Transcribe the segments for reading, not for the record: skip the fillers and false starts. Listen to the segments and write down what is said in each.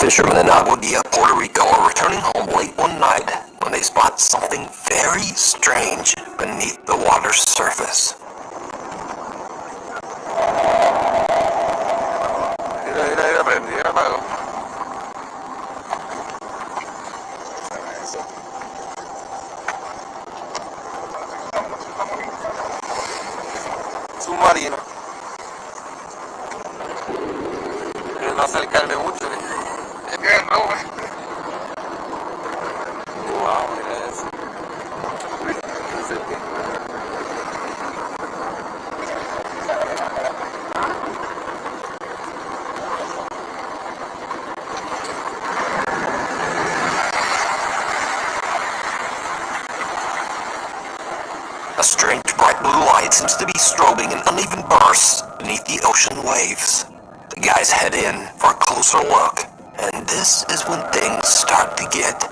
fishermen in Agua Dia, Puerto Rico are returning home late one night when they spot something very strange beneath the water's surface. Submarino. No acercarme mucho. Es que no. Wow, mira eso. A strange bright blue light seems to be strobing in uneven bursts beneath the ocean waves. The guys head in for a closer look, and this is when things start to get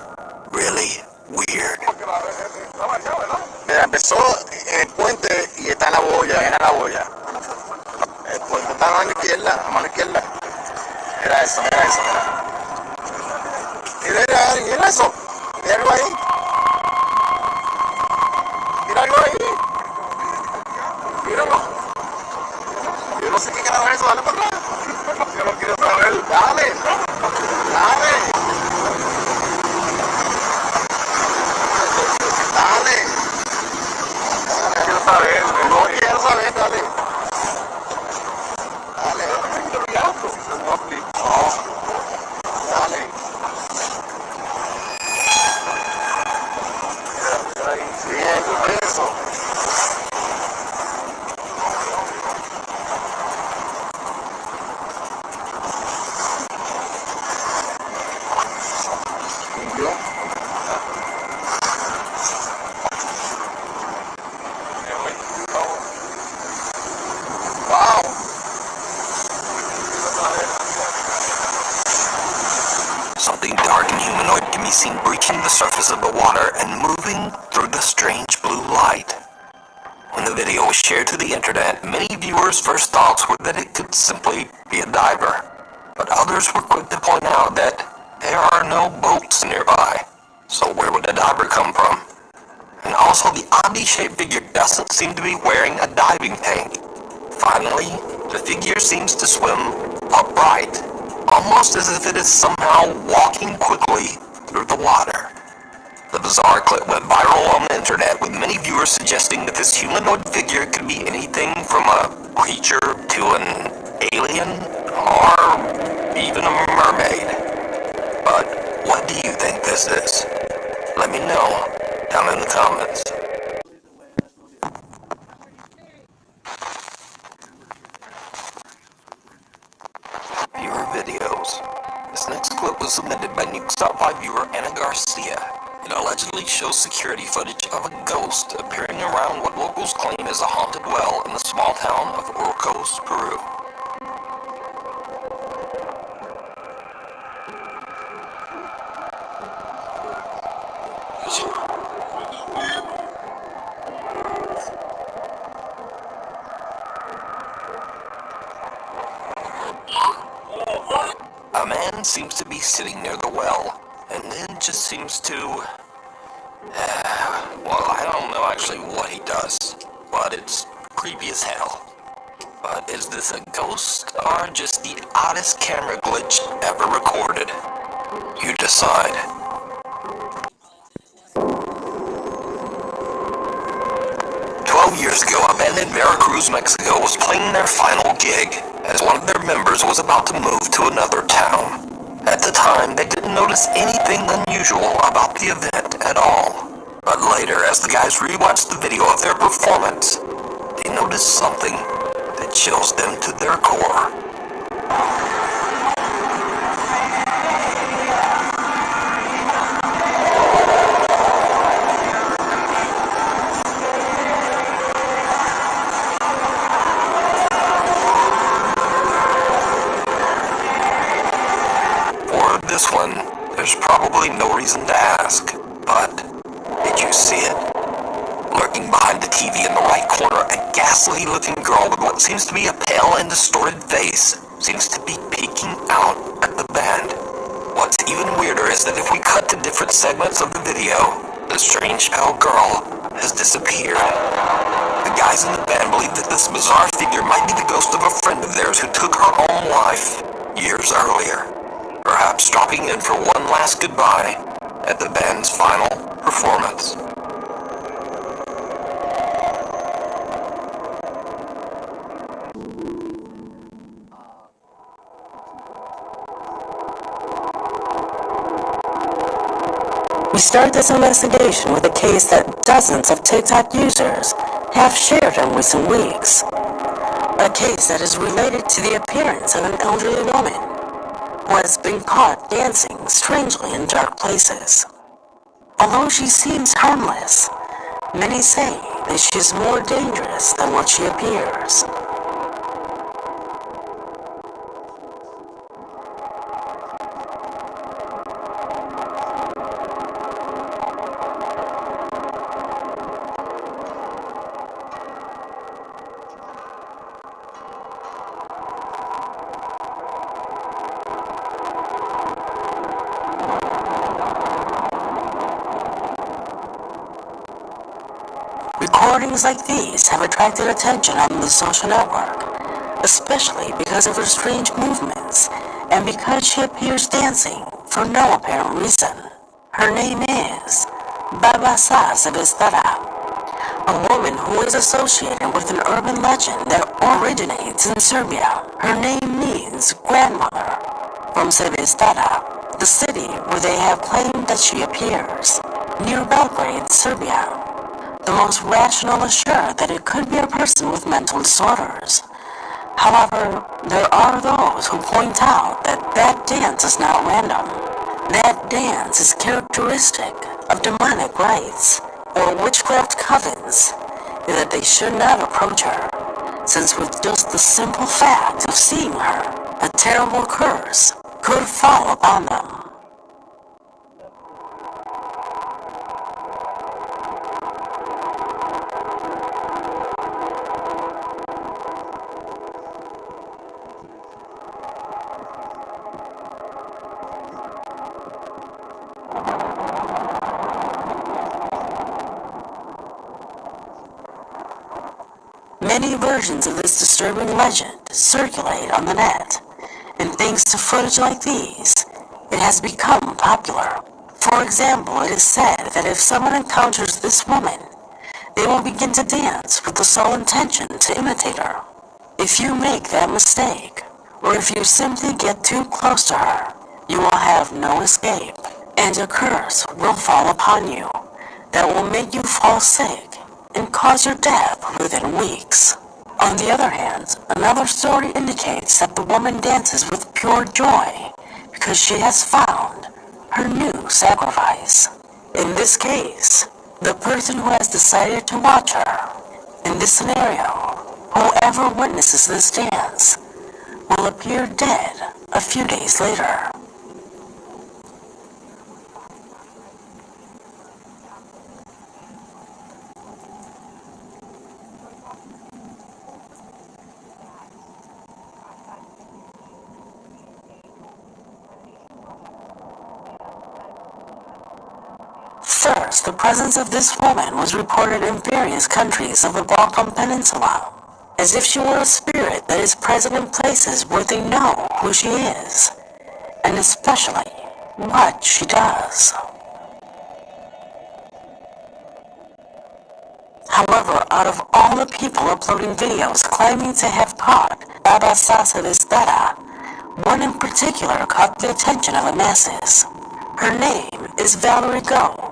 really weird. Mira, empezó el puente y está la boya, era la boya. El puente está a mano izquierda. Era eso, mira. Mira eso, mira algo ahí. Mira algo ahí. Míralo. Yo no sé qué carajo es eso, dale para atrás. Yo no quiero saber, dale. No quiero saber, dale. Something dark and humanoid can be seen breaching the surface of the water and moving through the strange blue light. When the video was shared to the internet, many viewers' first thoughts were that it could simply be a diver, but others were quick to point out that there are no boats nearby, so where would a diver come from? And also, the oddly shaped figure doesn't seem to be wearing a diving tank. Finally, the figure seems to swim upright, almost as if it is somehow walking quickly through the water. The bizarre clip went viral on the internet, with many viewers suggesting that this humanoid figure could be anything from a creature to an alien, or even a mermaid. But what do you think this is? Let me know down in the comments. Viewer videos. This next clip was submitted by Nukes.5 viewer Anna Garcia. It allegedly shows security footage of a ghost appearing around what locals claim is a haunted well in the small town of Orcos, Peru. A man seems to be sitting near the well, and then just seems to, well, I don't know actually what he does, but it's creepy as hell. But is this a ghost, or just the oddest camera glitch ever recorded? You decide. 12 years ago, a band in Veracruz, Mexico was playing their final gig, as one of their members was about to move to another town. At the time, they didn't notice anything unusual about the event at all. But later, as the guys rewatched the video of their performance, they noticed something that chills them to their core. This one, there's probably no reason to ask, but did you see it? Lurking behind the TV in the right corner, a ghastly-looking girl with what seems to be a pale and distorted face seems to be peeking out at the band. is that if we cut to different segments of the video, the strange pale girl has disappeared. The guys in the band believe that this bizarre figure might be the ghost of a friend of theirs who took her own life years earlier, perhaps dropping in for one last goodbye at the band's final performance. We start this investigation with a case that dozens of TikTok users have shared in recent weeks. A case that is related to the appearance of an elderly woman who has been caught dancing strangely in dark places. Although she seems harmless, many say that she is more dangerous than what she appears. Recordings like these have attracted attention on the social network, especially because of her strange movements and because she appears dancing for no apparent reason. Her name is Babasa Sebestara, a woman who is associated with an urban legend that originates in Serbia. Her name means grandmother from Sebestara, the city where they have claimed that she appears, near Belgrade, Serbia. The most rational is sure that it could be a person with mental disorders. However, there are those who point out that that dance is not random. That dance is characteristic of demonic rites or witchcraft covens, and that they should not approach her, since with just the simple fact of seeing her, a terrible curse could fall upon them. Many versions of this disturbing legend circulate on the net, and thanks to footage like these, it has become popular. For example, it is said that if someone encounters this woman, they will begin to dance with the sole intention to imitate her. If you make that mistake, or if you simply get too close to her, you will have no escape, and a curse will fall upon you that will make you fall sick and cause your death within weeks. On the other hand, another story indicates that the woman dances with pure joy because she has found her new sacrifice. In this case, the person who has decided to watch her. In this scenario, whoever witnesses this dance will appear dead a few days later. First, the presence of this woman was reported in various countries of the Balkan Peninsula, as if she were a spirit that is present in places where they know who she is, and especially what she does. However, out of all the people uploading videos claiming to have caught Baba Sasa Vistara, one in particular caught the attention of the masses. Her name is Valerie Go,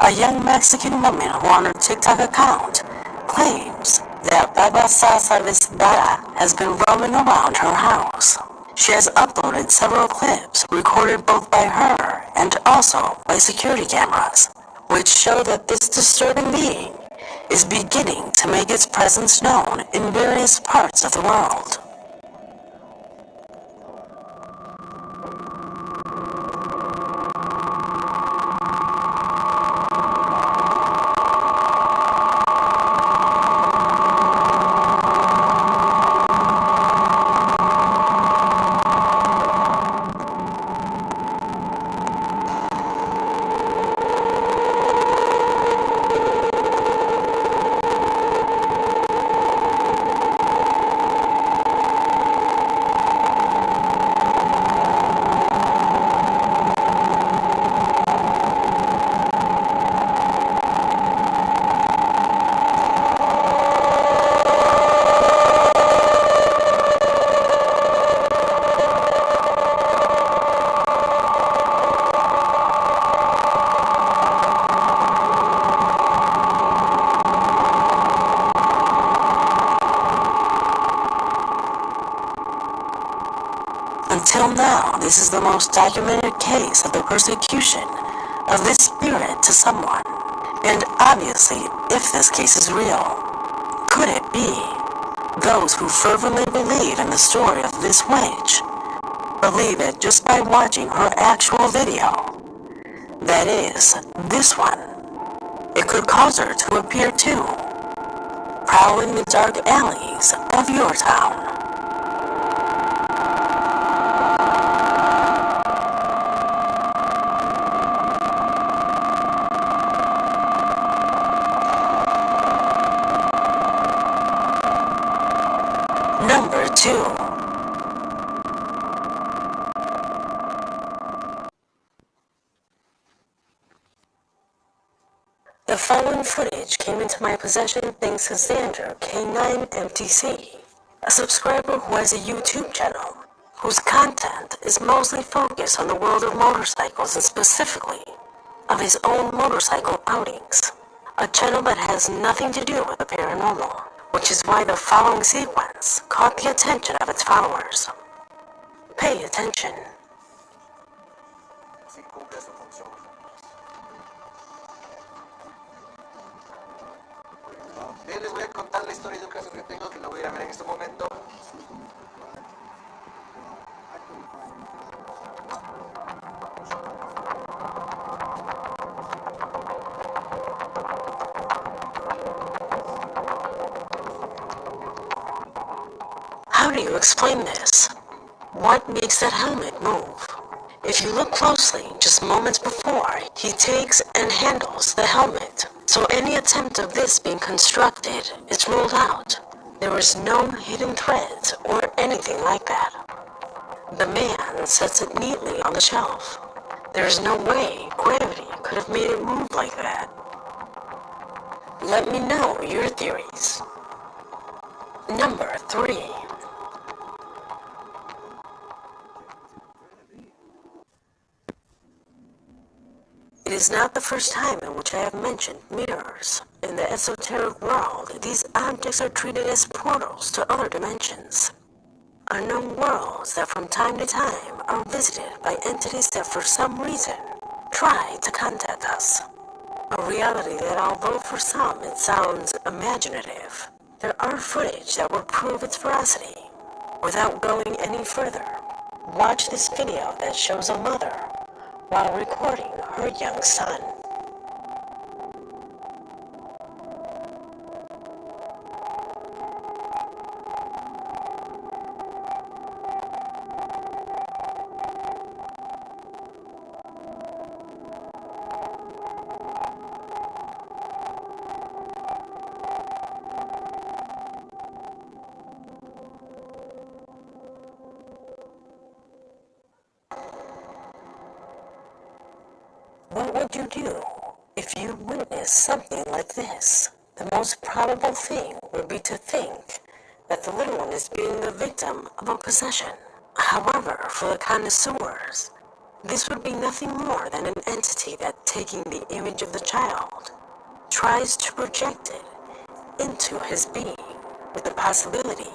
a young Mexican woman who on her TikTok account claims that Baba Sasa Vistara has been roaming around her house. She has uploaded several clips recorded both by her and also by security cameras, which show that this disturbing being is beginning to make its presence known in various parts of the world. Till now, this is the most documented case of the persecution of this spirit to someone. And obviously, if this case is real, could it be those who fervently believe in the story of this witch believe that just by watching her actual video, that is, this one, it could cause her to appear too, prowling the dark alleys of your town? Number 2. The following footage came into my possession thanks to Xander K9MTC, a subscriber who has a YouTube channel whose content is mostly focused on the world of motorcycles and specifically of his own motorcycle outings. A channel that has nothing to do with the paranormal, which is why the following sequence caught the attention of its followers. Pay attention. Bien, les voy a contar la historia de un caso que tengo que lo voy a ir a ver en este momento. How do you explain this? What makes that helmet move? If you look closely, just moments before, he takes and handles the helmet. So any attempt of this being constructed is ruled out. There is no hidden threads or anything like that. The man sets it neatly on the shelf. There is no way gravity could have made it move like that. Let me know your theories. Number 3. It is not the first time in which I have mentioned mirrors. In the esoteric world, these objects are treated as portals to other dimensions. Unknown worlds that from time to time are visited by entities that for some reason try to contact us. A reality that although for some it sounds imaginative, there are footage that will prove its veracity. Without going any further, watch this video that shows a mother while recording her young son. What would you do if you witnessed something like this? The most probable thing would be to think that the little one is being the victim of a possession. However, for the connoisseurs, this would be nothing more than an entity that, taking the image of the child, tries to project it into his being with the possibility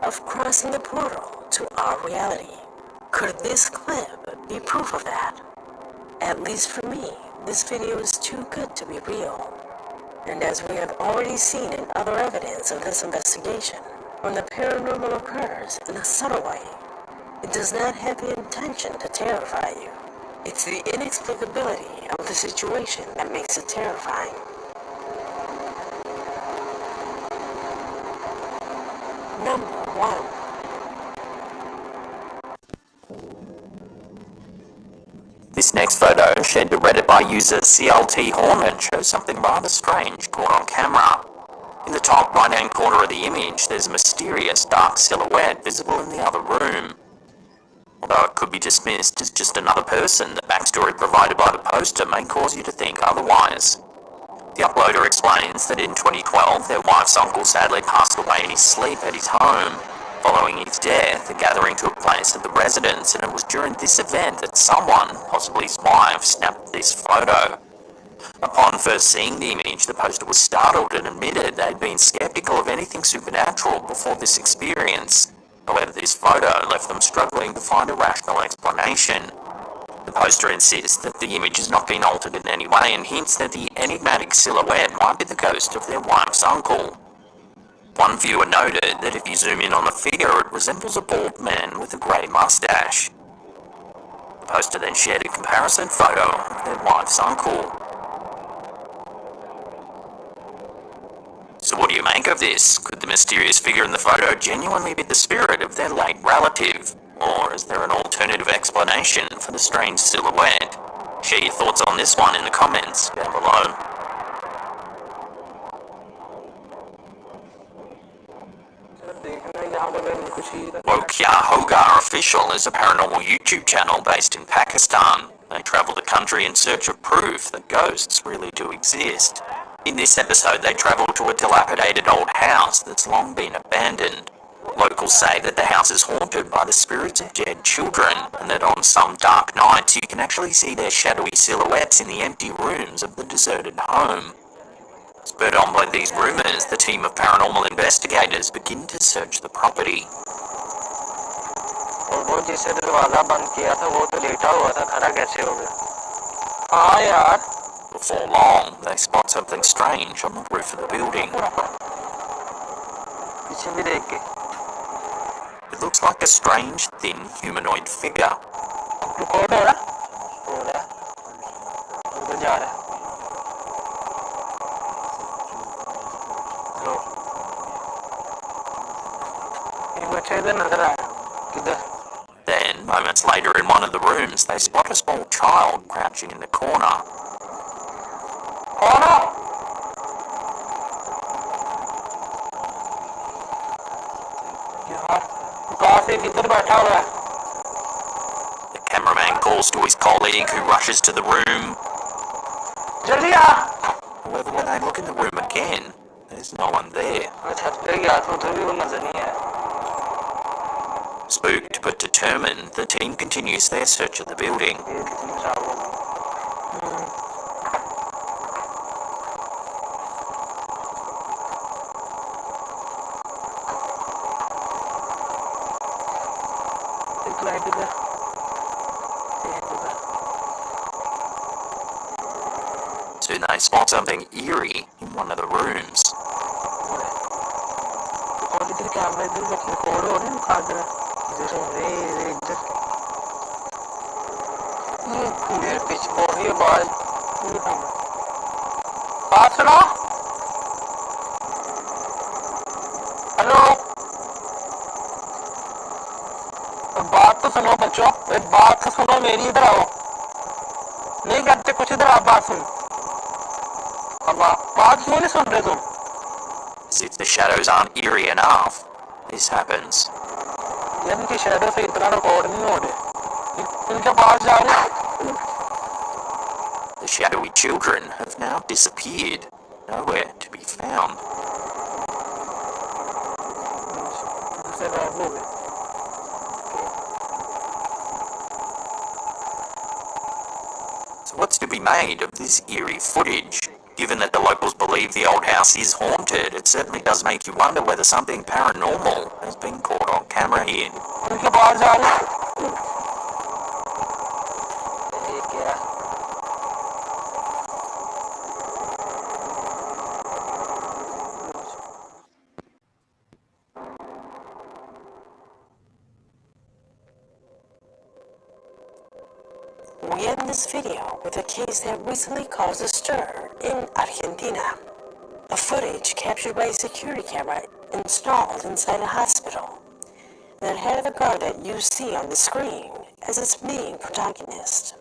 of crossing the portal to our reality. Could this clip be proof of that? At least for me, this video is too good to be real. And as we have already seen in other evidence of this investigation, when the paranormal occurs in a subtle way, it does not have the intention to terrify you. It's the inexplicability of the situation that makes it terrifying. Number 1. This next photo, shared to Reddit by user CLT Hornet, shows something rather strange caught on camera. In the top right-hand corner of the image, there's a mysterious dark silhouette visible in the other room. Although it could be dismissed as just another person, the backstory provided by the poster may cause you to think otherwise. The uploader explains that in 2012, their wife's uncle sadly passed away in his sleep at his home. Following his death, a gathering took place at the residence, and it was during this event that someone, possibly his wife, snapped this photo. Upon first seeing the image, the poster was startled and admitted they'd been skeptical of anything supernatural before this experience. However, this photo left them struggling to find a rational explanation. The poster insists that the image has not been altered in any way and hints that the enigmatic silhouette might be the ghost of their wife's uncle. One viewer noted that if you zoom in on the figure, it resembles a bald man with a grey mustache. The poster then shared a comparison photo of their wife's uncle. So what do you make of this? Could the mysterious figure in the photo genuinely be the spirit of their late relative? Or is there an alternative explanation for the strange silhouette? Share your thoughts on this one in the comments down below. Lokya Hogar Official is a paranormal YouTube channel based in Pakistan. They travel the country in search of proof that ghosts really do exist. In this episode, they travel to a dilapidated old house that's long been abandoned. Locals say that the house is haunted by the spirits of dead children, and that on some dark nights you can actually see their shadowy silhouettes in the empty rooms of the deserted home. Spurred on by these rumors, the team of paranormal investigators begin to search the property. Before long, they spot something strange on the roof of the building. It looks like a strange, thin humanoid figure. Then, moments later in one of the rooms, they spot a small child crouching in the corner. The cameraman calls to his colleague, who rushes to the room. However, when they look in the room again, there's no one there. Spooked but determined, the team continues their search of the building. Soon they spot something eerie in one of the rooms. बात तो सुनो बच्चों, एक बात तो सुनो मेरी, इधर आओ। नहीं करते कुछ, इधर आप बात सुन। अब बात क्यों नहीं सुन रहे तुम? As if the shadows aren't eerie enough, this happens. इनकी शैडो से इतना रिकॉर्ड नहीं हो रहे, इनके पास जा रहे। The shadowy children have now disappeared, nowhere to be found. So what's to be made of this eerie footage? Given that the locals believe the old house is haunted, it certainly does make you wonder whether something paranormal has been caught on camera here. We end this video with a case that recently caused a stir in Argentina. A footage captured by a security camera installed inside a hospital that had the guard that you see on the screen as its main protagonist.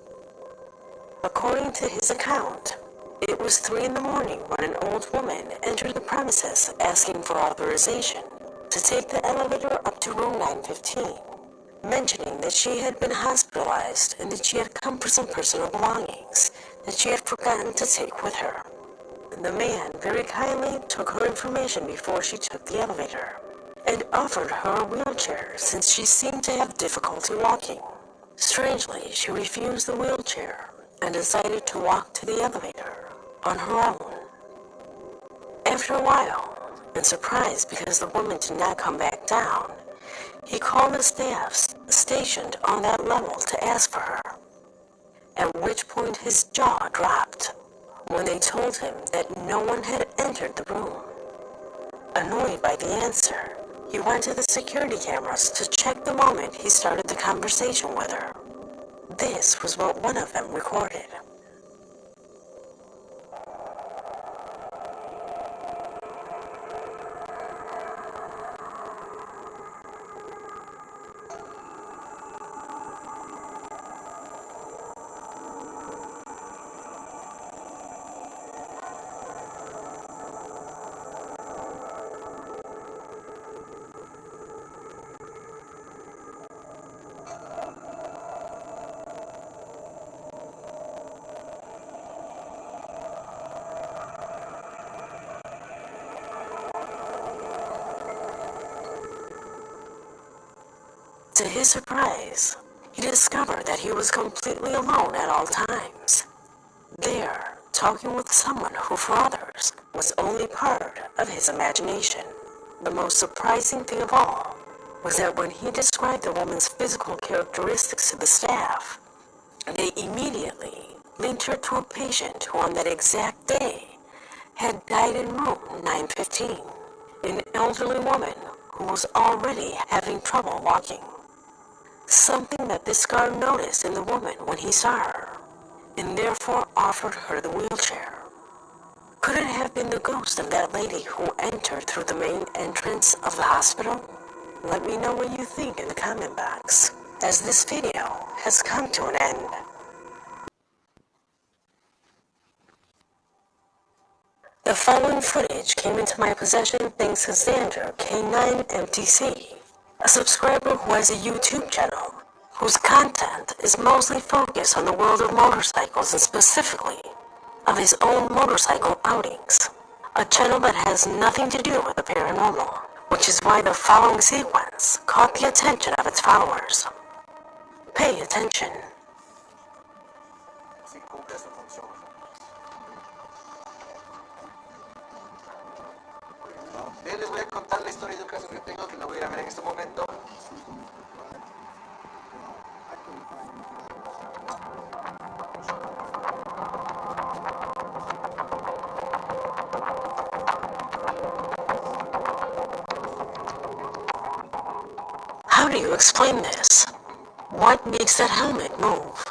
According to his account, it was 3 in the morning when an old woman entered the premises asking for authorization to take the elevator up to room 915. Mentioning that she had been hospitalized and that she had come for some personal belongings that she had forgotten to take with her. The man very kindly took her information before she took the elevator and offered her a wheelchair since she seemed to have difficulty walking. Strangely, she refused the wheelchair and decided to walk to the elevator on her own. After a while, and surprised because the woman did not come back down, He called the staff stationed on that level to ask for her, at which point his jaw dropped when they told him that no one had entered the room. Annoyed by the answer, he went to the security cameras to check the moment he started the conversation with her. This was what one of them recorded. To his surprise, he discovered that he was completely alone at all times. There, talking with someone who for others was only part of his imagination. The most surprising thing of all was that when he described the woman's physical characteristics to the staff, they immediately linked her to a patient who on that exact day had died in room 915, an elderly woman who was already having trouble walking. Something that this guard noticed in the woman when he saw her, and therefore offered her the wheelchair. Could it have been the ghost of that lady who entered through the main entrance of the hospital? Let me know what you think in the comment box, as this video has come to an end. The following footage came into my possession thanks to Xander K9MTC, a subscriber who has a YouTube channel whose content is mostly focused on the world of motorcycles and specifically of his own motorcycle outings. A channel that has nothing to do with the paranormal, which is why the following sequence caught the attention of its followers. Pay attention. Bien, les voy a contar la historia de un caso que tengo que lo voy a ver en este momento. How do you explain this? What makes that helmet move?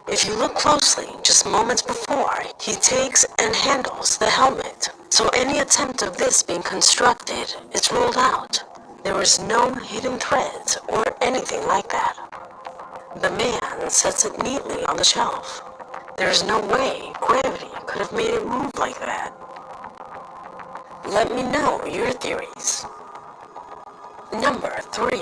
If you look closely, just moments before, he takes and handles the helmet, so any attempt of this being constructed is ruled out. There is no hidden threads or anything like that. The man sets it neatly on the shelf. There is no way gravity could have made it move like that. Let me know your theories. Number 3.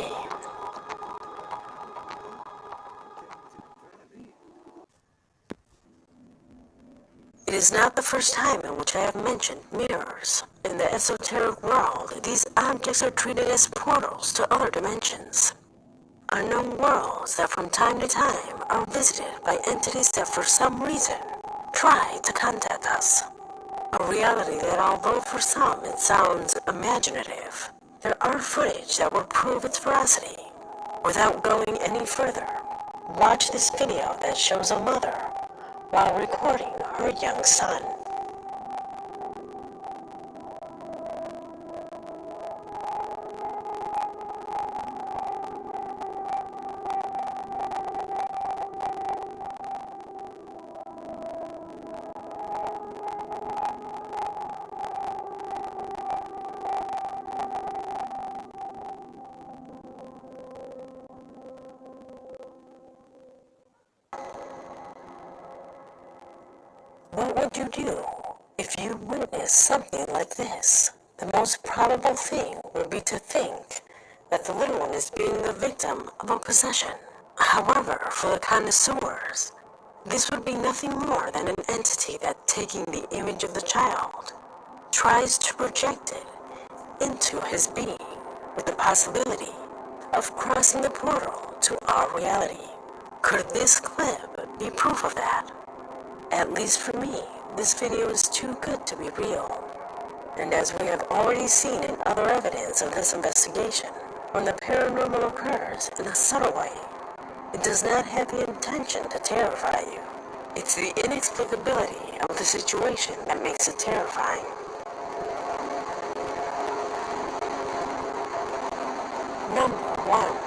It is not the first time in which I have mentioned mirrors. In the esoteric world, these objects are treated as portals to other dimensions. Unknown worlds that from time to time are visited by entities that for some reason try to contact us. A reality that although for some it sounds imaginative, there are footage that will prove its veracity. Without going any further, watch this video that shows a mother while recording her young son. What would you do if you witnessed something like this? The most probable thing would be to think that the little one is being the victim of a possession. However, for the connoisseurs, this would be nothing more than an entity that, taking the image of the child, tries to project it into his being with the possibility of crossing the portal to our reality. Could this clip be proof of that? At least for me, this video is too good to be real. And as we have already seen in other evidence of this investigation, When the paranormal occurs in a subtle way, it does not have the intention to terrify you. It's the inexplicability of the situation that makes it terrifying. Number 1.